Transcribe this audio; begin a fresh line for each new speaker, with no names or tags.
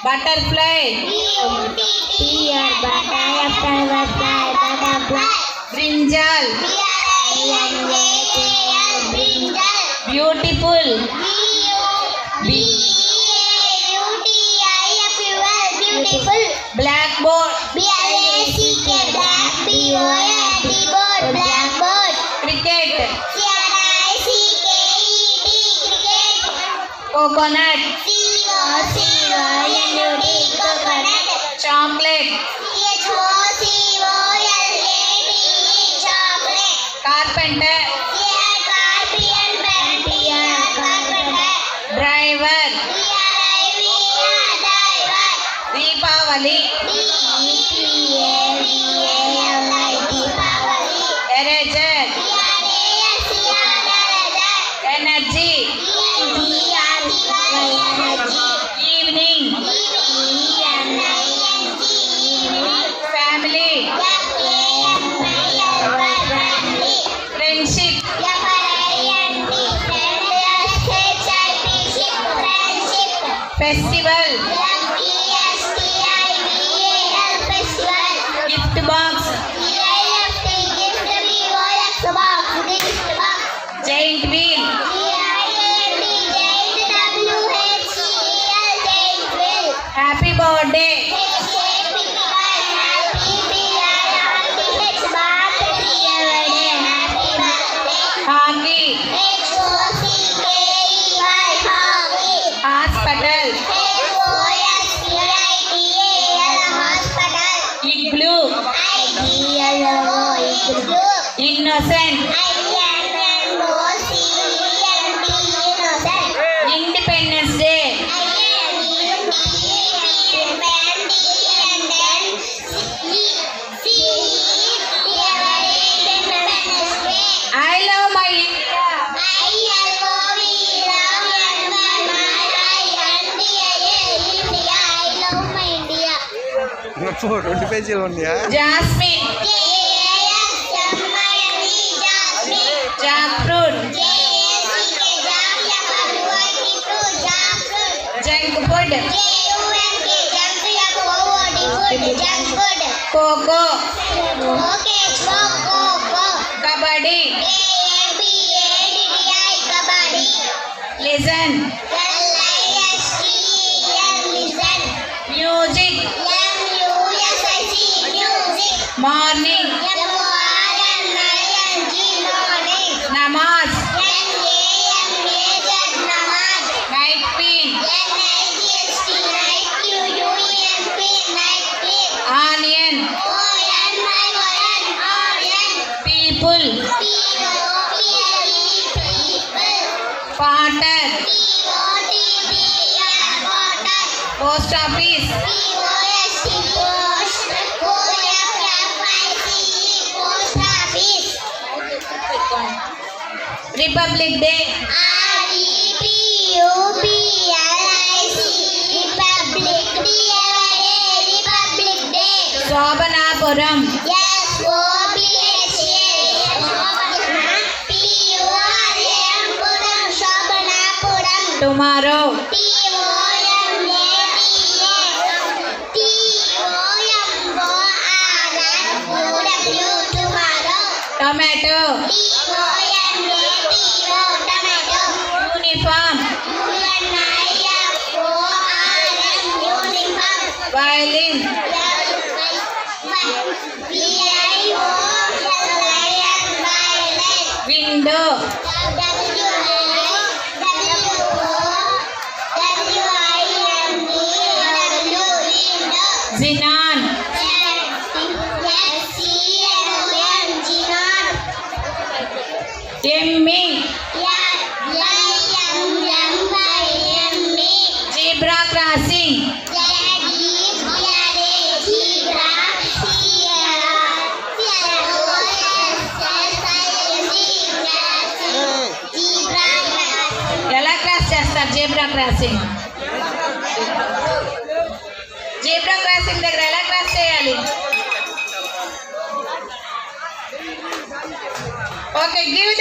Butterfly.
Butterfly.
Brinjal. Beautiful.
Beautiful.
Blackboard.
Blackboard.
Cricket.
Cricket.
Coconut.
Coconut.
Chocolate.
Chocolate.
Carpenter. Driver. Deepavali. Eraser. Energy. Evening. Family. Friendship. Festival. Gift box. Giant wheel. Happy birthday. Hockey. Hospital. Igloo. Innocent. Independence Day. I love my India.
ఇప్పుడు 20 పేజీలు ఉన్నాయా?
Jasmine. Jackfruit. Junk food. Coco. Kabaddi. Listen. Music. Morning. Namaz. Night pain. Onion. People. Potter. Post office. Republic Day. Sobanapuram. Tomorrow. Tomato. Uniform. Violin. Window. Zinan. Emmy. Zebra crossing. ఎలా cross చేస్తారు zebra crossing? Zebra crossing దగ్గర ఎలా cross చేయాలి? Okay, give